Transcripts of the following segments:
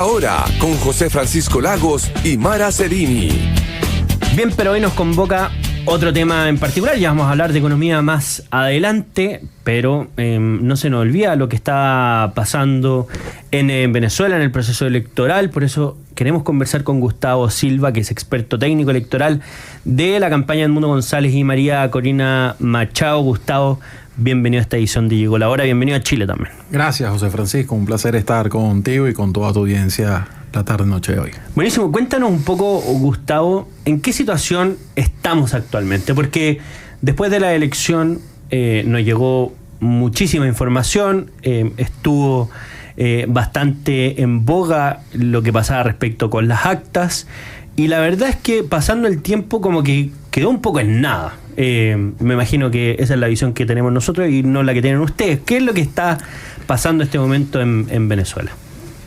Ahora, con José Francisco Lagos y Mara Cerini. Bien, pero hoy nos convoca otro tema en particular. Ya vamos a hablar de economía más adelante, pero no se nos olvida lo que está pasando en Venezuela en el proceso electoral. Por eso queremos conversar con Gustavo Silva, que es experto técnico electoral de la campaña de Edmundo González y María Corina Machado. Gustavo, bienvenido a esta edición de Llegó la Hora. Bienvenido a Chile también. Gracias, José Francisco. Un placer estar contigo y con toda tu audiencia la tarde-noche de hoy. Buenísimo. Cuéntanos un poco, Gustavo, ¿en qué situación estamos actualmente? Porque después de la elección nos llegó muchísima información, estuvo bastante en boga lo que pasaba respecto con las actas, y la verdad es que pasando el tiempo como que quedó un poco en nada. Me imagino que esa es la visión que tenemos nosotros y no la que tienen ustedes. ¿Qué es lo que está pasando en este momento en Venezuela?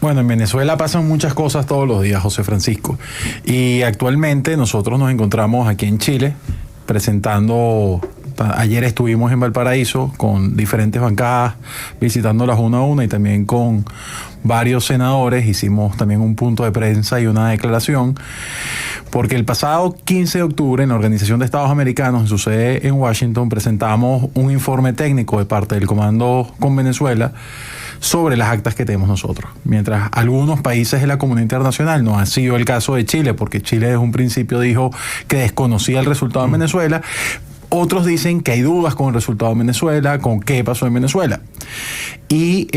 Bueno, en Venezuela pasan muchas cosas todos los días, José Francisco. Y actualmente nosotros nos encontramos aquí en Chile presentando... Ayer estuvimos en Valparaíso con diferentes bancadas, visitándolas una a una, y también con varios senadores. Hicimos también un punto de prensa y una declaración, porque el pasado 15 de octubre en la Organización de Estados Americanos, en su sede en Washington, presentamos un informe técnico de parte del Comando con Venezuela sobre las actas que tenemos nosotros. Mientras algunos países de la comunidad internacional, no ha sido el caso de Chile, porque Chile desde un principio dijo que desconocía el resultado en Venezuela, otros dicen que hay dudas con el resultado en Venezuela, con qué pasó en Venezuela. Y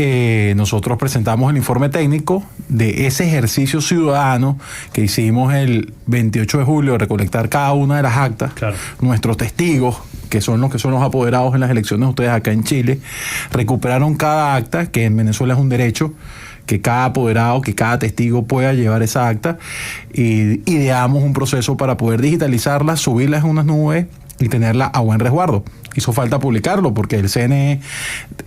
nosotros presentamos el informe técnico de ese ejercicio ciudadano que hicimos el 28 de julio, de recolectar cada una de las actas. Claro. Nuestros testigos, que son los apoderados en las elecciones de ustedes acá en Chile, recuperaron cada acta, que en Venezuela es un derecho, que cada apoderado, que cada testigo pueda llevar esa acta, y ideamos un proceso para poder digitalizarlas, subirlas en unas nubes y tenerla a buen resguardo. Hizo falta publicarlo porque el CNE,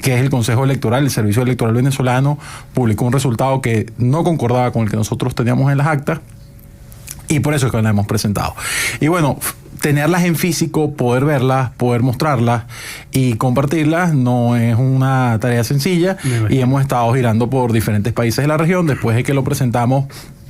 que es el Consejo Electoral, el Servicio Electoral Venezolano, publicó un resultado que no concordaba con el que nosotros teníamos en las actas, y por eso es que las hemos presentado. Y bueno, tenerlas en físico, poder verlas, poder mostrarlas y compartirlas no es una tarea sencilla, y hemos estado girando por diferentes países de la región después de que lo presentamos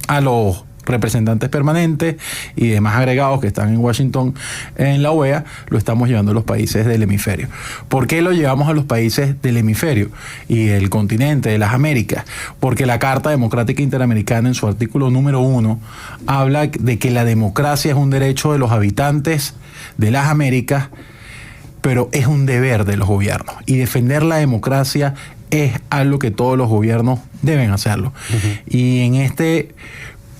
a los representantes permanentes y demás agregados que están en Washington, en la OEA. Lo estamos llevando a los países del hemisferio. ¿Por qué lo llevamos a los países del hemisferio y el continente de las Américas? Porque la Carta Democrática Interamericana, en su artículo número 1, habla de que la democracia es un derecho de los habitantes de las Américas, pero es un deber de los gobiernos, y defender la democracia es algo que todos los gobiernos deben hacerlo. Y en este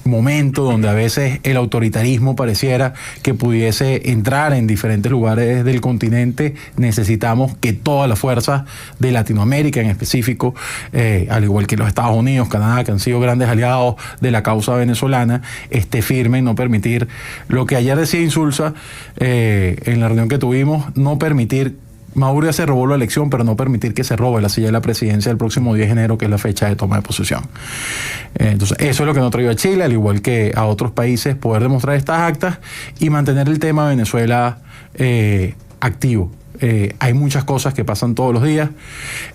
momento donde a veces el autoritarismo pareciera que pudiese entrar en diferentes lugares del continente, necesitamos que todas las fuerzas de Latinoamérica en específico, al igual que los Estados Unidos, Canadá, que han sido grandes aliados de la causa venezolana, esté firme en no permitir lo que ayer decía Insulza en la reunión que tuvimos: no permitir. Maduro ya se robó la elección, pero no permitir que se robe la silla de la presidencia el próximo 10 de enero, que es la fecha de toma de posesión. Entonces, eso es lo que nos trajo a Chile, al igual que a otros países, poder demostrar estas actas y mantener el tema de Venezuela activo. Hay muchas cosas que pasan todos los días.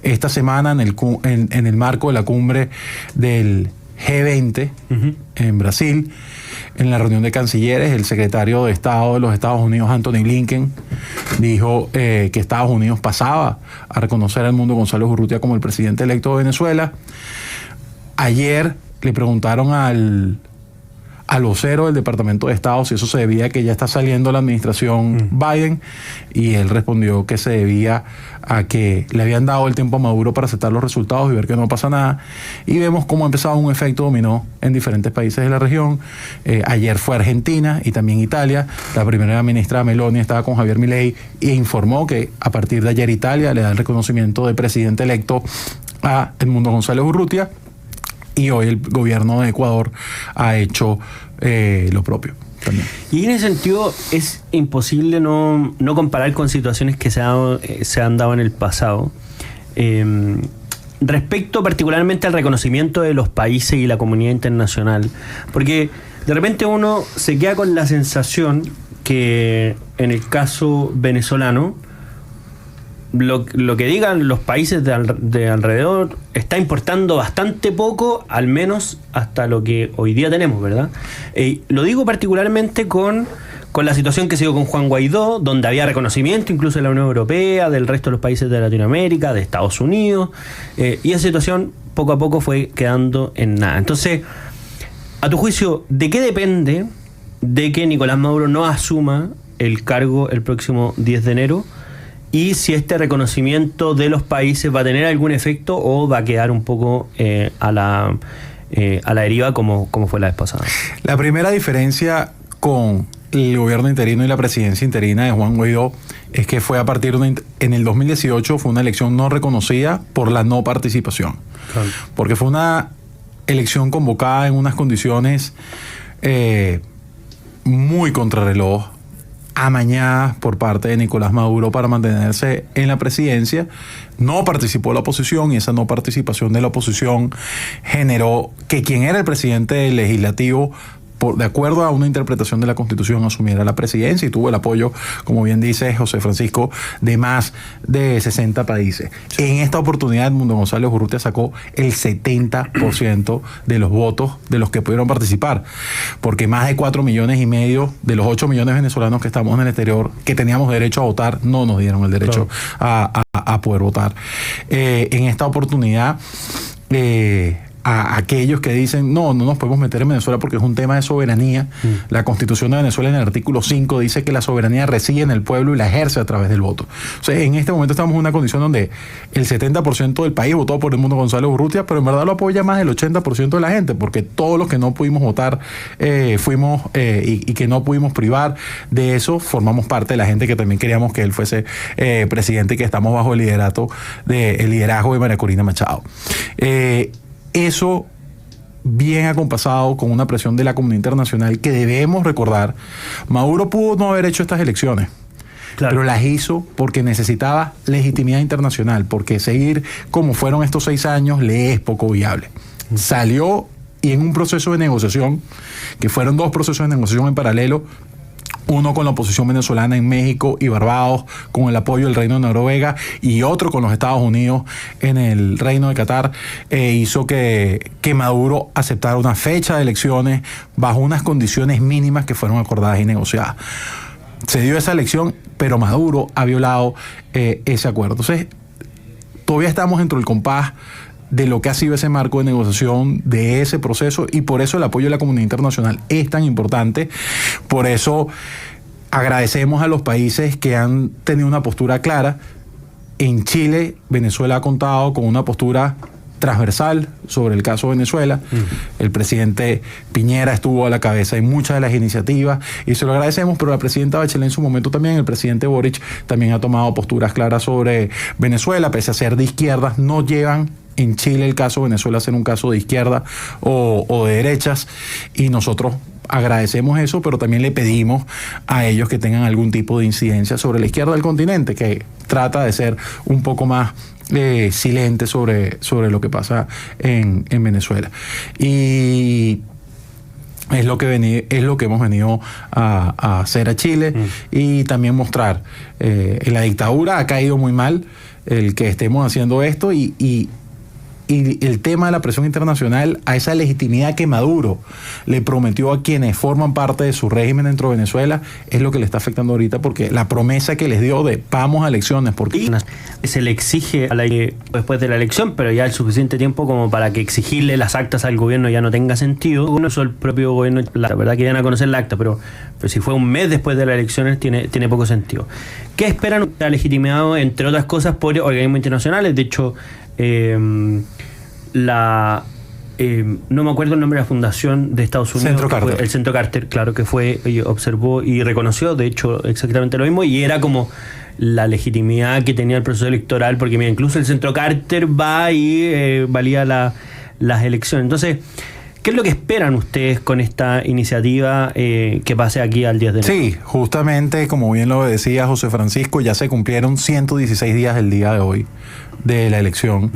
Esta semana, en el marco de la cumbre del G20 en Brasil, en la reunión de cancilleres, el secretario de Estado de los Estados Unidos, Anthony Blinken, dijo que Estados Unidos pasaba a reconocer a Edmundo González Urrutia como el presidente electo de Venezuela. Ayer le preguntaron al vocero del Departamento de Estado si eso se debía a que ya está saliendo la administración Biden, y él respondió que se debía a que le habían dado el tiempo a Maduro para aceptar los resultados y ver que no pasa nada. Y vemos cómo ha empezado un efecto dominó en diferentes países de la región. Ayer fue Argentina y también Italia. La primera ministra Meloni estaba con Javier Milei e informó que a partir de ayer Italia le da el reconocimiento de presidente electo a Edmundo González Urrutia. Y hoy el gobierno de Ecuador ha hecho lo propio también. Y en ese sentido es imposible no comparar con situaciones que se han dado en el pasado. Respecto particularmente al reconocimiento de los países y la comunidad internacional. Porque de repente uno se queda con la sensación que en el caso venezolano lo que digan los países de alrededor está importando bastante poco, al menos hasta lo que hoy día tenemos, ¿verdad? Lo digo particularmente con la situación que se dio con Juan Guaidó, donde había reconocimiento incluso de la Unión Europea, del resto de los países de Latinoamérica, de Estados Unidos, y esa situación poco a poco fue quedando en nada. Entonces, a tu juicio, ¿de qué depende de que Nicolás Maduro no asuma el cargo el próximo 10 de enero? Y si este reconocimiento de los países va a tener algún efecto o va a quedar un poco a la deriva como fue la vez pasada. La primera diferencia con el gobierno interino y la presidencia interina de Juan Guaidó es que fue a partir en el 2018 fue una elección no reconocida por la no participación. Claro. Porque fue una elección convocada en unas condiciones muy contrarreloj, amañadas por parte de Nicolás Maduro para mantenerse en la presidencia. No participó la oposición y esa no participación de la oposición generó que quien era el presidente del legislativo, de acuerdo a una interpretación de la Constitución, asumiera la presidencia y tuvo el apoyo, como bien dice José Francisco, de más de 60 países. En esta oportunidad, Edmundo González Urrutia sacó el 70% de los votos de los que pudieron participar, porque más de 4,5 millones de los 8 millones de venezolanos que estamos en el exterior, que teníamos derecho a votar, no nos dieron el derecho a poder votar. En esta oportunidad, a aquellos que dicen no nos podemos meter en Venezuela porque es un tema de soberanía. La Constitución de Venezuela en el artículo 5 dice que la soberanía reside en el pueblo y la ejerce a través del voto. O sea, en este momento estamos en una condición donde el 70% del país votó por Edmundo González Urrutia, pero en verdad lo apoya más del 80% de la gente, porque todos los que no pudimos votar fuimos y que no pudimos privar de eso, formamos parte de la gente que también queríamos que él fuese presidente y que estamos bajo el liderazgo de María Corina Machado. Eso bien acompasado con una presión de la comunidad internacional que debemos recordar. Maduro pudo no haber hecho estas elecciones, claro, pero las hizo porque necesitaba legitimidad internacional, porque seguir como fueron estos 6 años le es poco viable. Salió y en un proceso de negociación, que fueron 2 procesos de negociación en paralelo, uno con la oposición venezolana en México y Barbados, con el apoyo del Reino de Noruega, y otro con los Estados Unidos en el Reino de Qatar, hizo que Maduro aceptara una fecha de elecciones bajo unas condiciones mínimas que fueron acordadas y negociadas. Se dio esa elección, pero Maduro ha violado ese acuerdo. Entonces, todavía estamos dentro del compás de lo que ha sido ese marco de negociación, de ese proceso, y por eso el apoyo de la comunidad internacional es tan importante. Por eso agradecemos a los países que han tenido una postura clara. En Chile, Venezuela ha contado con una postura transversal sobre el caso de Venezuela. El presidente Piñera estuvo a la cabeza de muchas de las iniciativas y se lo agradecemos, pero la presidenta Bachelet en su momento también, el presidente Boric también ha tomado posturas claras sobre Venezuela, pese a ser de izquierdas, no llevan en Chile el caso de Venezuela a ser un caso de izquierda o de derechas, y nosotros agradecemos eso, pero también le pedimos a ellos que tengan algún tipo de incidencia sobre la izquierda del continente, que trata de ser un poco más silente sobre lo que pasa en Venezuela. Y es lo que hemos venido a hacer a Chile, y también mostrar en la dictadura ha caído muy mal el que estemos haciendo esto, y el tema de la presión internacional a esa legitimidad que Maduro le prometió a quienes forman parte de su régimen dentro de Venezuela es lo que le está afectando ahorita, porque la promesa que les dio de vamos a elecciones, porque se le exige después de la elección, pero ya el suficiente tiempo como para que exigirle las actas al gobierno ya no tenga sentido. Uno es el propio gobierno, la verdad que iban a conocer la acta, pero si fue un mes después de las elecciones tiene poco sentido. ¿Qué esperan? Está legitimado, entre otras cosas, por organismos internacionales. De hecho, no me acuerdo el nombre de la fundación de Estados Unidos, Centro Carter. El Centro Carter, claro, que fue, observó y reconoció, de hecho, exactamente lo mismo, y era como la legitimidad que tenía el proceso electoral, porque mira, incluso el Centro Carter va y valía las elecciones. Entonces, ¿qué es lo que esperan ustedes con esta iniciativa que pase aquí al 10 de enero? Sí, justamente, como bien lo decía José Francisco, ya se cumplieron 116 días del día de hoy de la elección.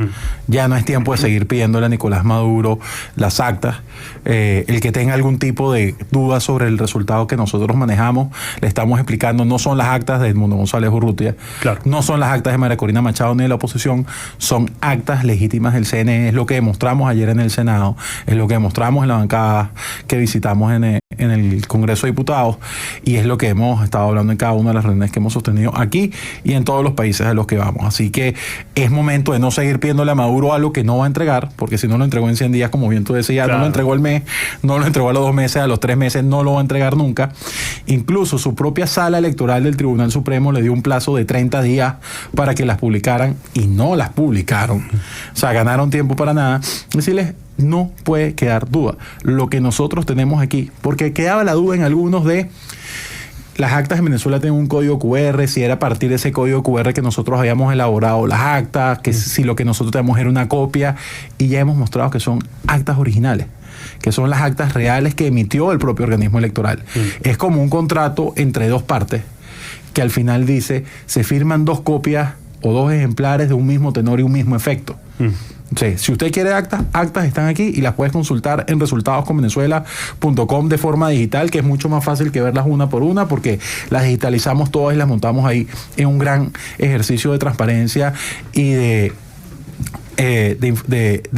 Ya no es tiempo de seguir pidiéndole a Nicolás Maduro las actas. El que tenga algún tipo de duda sobre el resultado que nosotros manejamos, le estamos explicando, no son las actas de Edmundo González Urrutia, claro, no son las actas de María Corina Machado ni de la oposición, son actas legítimas del CNE, es lo que demostramos ayer en el Senado, es lo que demostramos en la bancada que visitamos en el Congreso de Diputados, y es lo que hemos estado hablando en cada una de las reuniones que hemos sostenido aquí y en todos los países a los que vamos. Así que es momento de no seguir pidiéndole a Maduro algo que no va a entregar, porque si no lo entregó en 100 días, como bien tú decías, claro, no lo entregó al mes, no lo entregó a los 2 meses, a los 3 meses, no lo va a entregar nunca. Incluso su propia sala electoral del Tribunal Supremo le dio un plazo de 30 días para que las publicaran y no las publicaron. O sea, ganaron tiempo para nada. Decirles, no puede quedar duda. Lo que nosotros tenemos aquí, porque quedaba la duda en algunos de las actas en Venezuela tienen un código QR, si era a partir de ese código QR que nosotros habíamos elaborado las actas, que si lo que nosotros tenemos era una copia, y ya hemos mostrado que son actas originales, que son las actas reales que emitió el propio organismo electoral. Es como un contrato entre 2 partes, que al final dice, se firman 2 copias o 2 ejemplares de un mismo tenor y un mismo efecto. Sí, si usted quiere actas están aquí y las puedes consultar en resultadosconvenezuela.com de forma digital, que es mucho más fácil que verlas una por una, porque las digitalizamos todas y las montamos ahí en un gran ejercicio de transparencia y de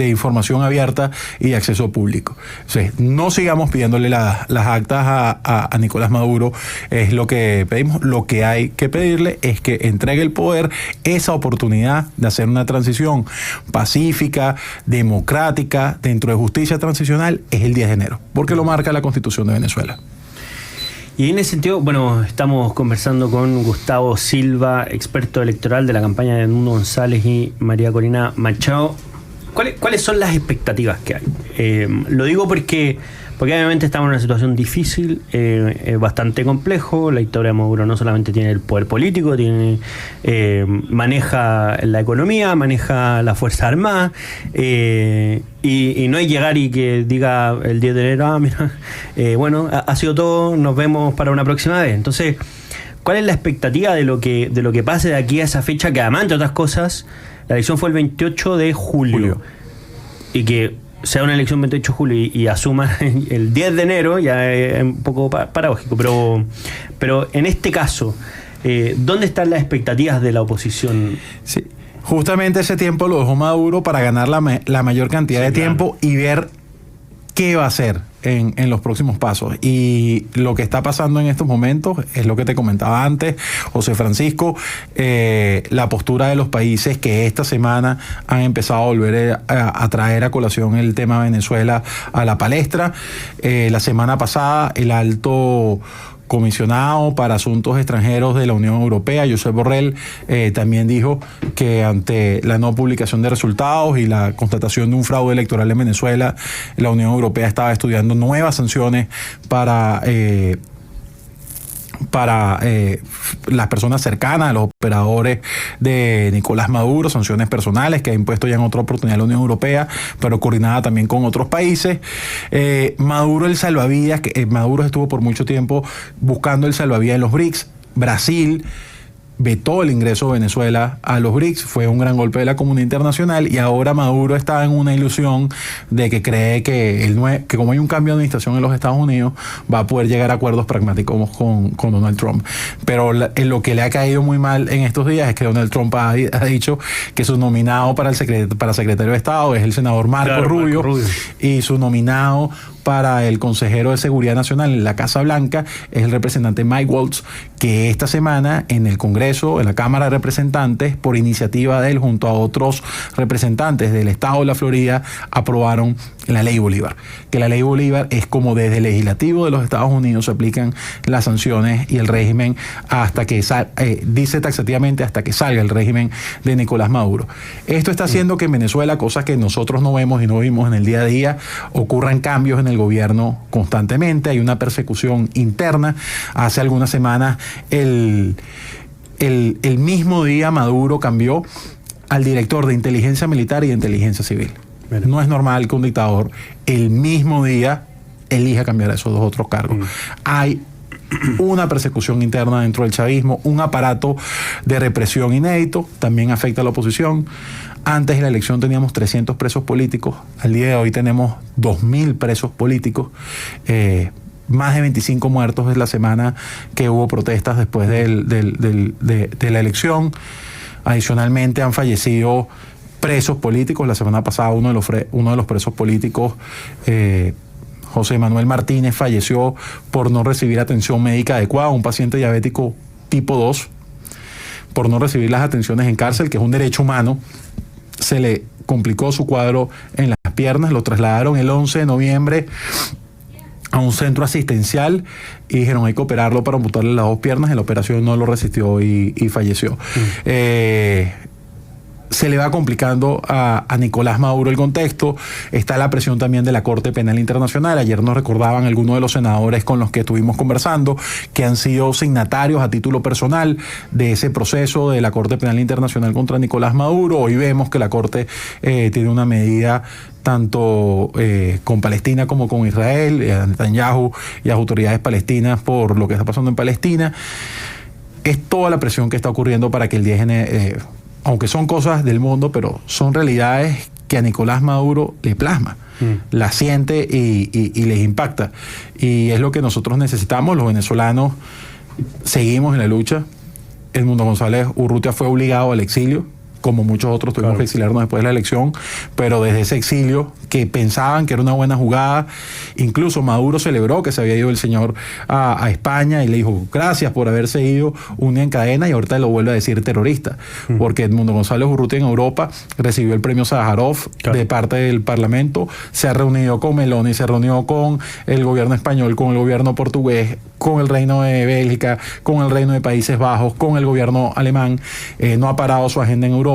información abierta y de acceso público. Entonces, no sigamos pidiéndole las actas a Nicolás Maduro, es lo que pedimos. Lo que hay que pedirle es que entregue el poder, esa oportunidad de hacer una transición pacífica, democrática, dentro de justicia transicional, es el 10 de enero, porque lo marca la Constitución de Venezuela. Y en ese sentido, bueno, estamos conversando con Gustavo Silva, experto electoral de la campaña de Edmundo González y María Corina Machado. ¿Cuáles son las expectativas que hay? Lo digo porque obviamente estamos en una situación difícil, bastante complejo. La dictadura de Maduro no solamente tiene el poder político, maneja la economía, maneja la Fuerza Armada, y no es llegar y que diga el 10 de enero, mira, bueno, ha sido todo, nos vemos para una próxima vez. Entonces, ¿cuál es la expectativa de lo que pase de aquí a esa fecha? Que además, entre otras cosas, la elección fue el 28 de julio. Y que sea una elección 28 de julio y asuma el 10 de enero, ya es un poco paradójico, pero en este caso, ¿dónde están las expectativas de la oposición? Sí, justamente ese tiempo lo dejó Maduro para ganar la mayor cantidad de tiempo, claro, y ver qué va a hacer en los próximos pasos. Y lo que está pasando en estos momentos es lo que te comentaba antes, José Francisco, la postura de los países que esta semana han empezado a volver a traer a colación el tema Venezuela a la palestra. La semana pasada el alto comisionado para asuntos extranjeros de la Unión Europea, Josep Borrell, también dijo que ante la no publicación de resultados y la constatación de un fraude electoral en Venezuela, la Unión Europea estaba estudiando nuevas sanciones para las personas cercanas a los operadores de Nicolás Maduro, sanciones personales que ha impuesto ya en otra oportunidad la Unión Europea, pero coordinada también con otros países. Maduro el salvavidas, Maduro estuvo por mucho tiempo buscando el salvavidas en los BRICS. Brasil vetó el ingreso de Venezuela a los BRICS, fue un gran golpe de la comunidad internacional, y ahora Maduro está en una ilusión de que cree que como hay un cambio de administración en los Estados Unidos, va a poder llegar a acuerdos pragmáticos con Donald Trump. Pero lo que le ha caído muy mal en estos días es que Donald Trump ha dicho que su nominado para secretario de Estado es el senador Marco Rubio, y su nominado para el consejero de Seguridad Nacional en la Casa Blanca es el representante Mike Waltz, que esta semana en el Congreso, en la Cámara de Representantes, por iniciativa de él, junto a otros representantes del Estado de la Florida, aprobaron la Ley Bolívar. Que la Ley Bolívar es como desde el legislativo de los Estados Unidos se aplican las sanciones y el régimen hasta que dice taxativamente hasta que salga el régimen de Nicolás Maduro. Esto está haciendo que en Venezuela, cosas que nosotros no vemos y no vimos en el día a día, ocurran cambios en el gobierno constantemente. Hay una persecución interna. Hace algunas semanas el mismo día Maduro cambió al director de inteligencia militar y de inteligencia civil. Mira. No es normal que un dictador el mismo día elija cambiar esos 2 otros cargos. Hay una persecución interna dentro del chavismo, un aparato de represión inédito, también afecta a la oposición. Antes de la elección teníamos 300 presos políticos, al día de hoy tenemos 2.000 presos políticos. Más de 25 muertos es la semana que hubo protestas después de la elección. Adicionalmente han fallecido presos políticos. La semana pasada uno de los presos políticos, José Manuel Martínez, falleció por no recibir atención médica adecuada, un paciente diabético tipo 2, por no recibir las atenciones en cárcel, que es un derecho humano. Se le complicó su cuadro en las piernas, lo trasladaron el 11 de noviembre a un centro asistencial y dijeron hay que operarlo para amputarle las dos piernas. En la operación no lo resistió y falleció. Se le va complicando a Nicolás Maduro el contexto. Está la presión también de la Corte Penal Internacional. Ayer nos recordaban algunos de los senadores con los que estuvimos conversando que han sido signatarios a título personal de ese proceso de la Corte Penal Internacional contra Nicolás Maduro. Hoy vemos que la Corte tiene una medida tanto con Palestina como con Israel, a Netanyahu y a las autoridades palestinas por lo que está pasando en Palestina. Es toda la presión que está ocurriendo para que el 10 de enero, aunque son cosas del mundo, pero son realidades que a Nicolás Maduro le plasma, la siente y les impacta. Y es lo que nosotros necesitamos. Los venezolanos seguimos en la lucha. Edmundo González Urrutia fue obligado al exilio, como muchos otros tuvimos que exiliarnos después de la elección, pero desde ese exilio, que pensaban que era una buena jugada, incluso Maduro celebró que se había ido el señor a España y le dijo gracias por haberse ido un día en cadena, y ahorita lo vuelve a decir terrorista, porque Edmundo González Urrutia en Europa recibió el premio Sájarov de parte del Parlamento, se ha reunido con Meloni, se reunió con el gobierno español, con el gobierno portugués, con el Reino de Bélgica, con el Reino de Países Bajos, con el gobierno alemán, no ha parado su agenda en Europa.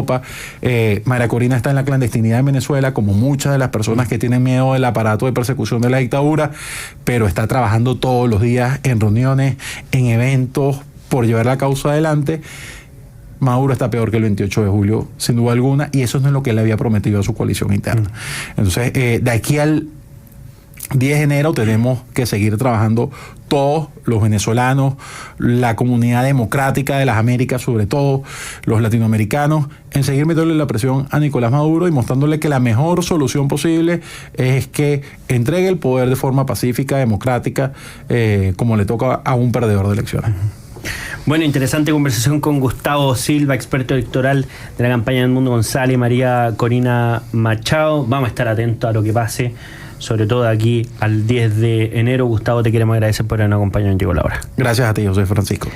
María Corina está en la clandestinidad en Venezuela, como muchas de las personas que tienen miedo del aparato de persecución de la dictadura, pero está trabajando todos los días en reuniones, en eventos, por llevar la causa adelante. Maduro está peor que el 28 de julio, sin duda alguna, y eso no es lo que él había prometido a su coalición interna. Entonces, de aquí al 10 de enero tenemos que seguir trabajando todos los venezolanos, la comunidad democrática de las Américas, sobre todo los latinoamericanos, en seguir metiéndole la presión a Nicolás Maduro y mostrándole que la mejor solución posible es que entregue el poder de forma pacífica, democrática, como le toca a un perdedor de elecciones. Bueno, interesante conversación con Gustavo Silva, experto electoral de la campaña del Edmundo González y María Corina Machado. Vamos a estar atentos a lo que pase, sobre todo aquí al 10 de enero. Gustavo, te queremos agradecer por habernos acompañado en Llegó la Hora. Gracias a ti, José Francisco.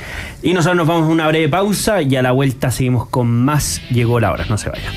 Y nosotros nos vamos a una breve pausa y a la vuelta seguimos con más Llegó la Hora. No se vayan.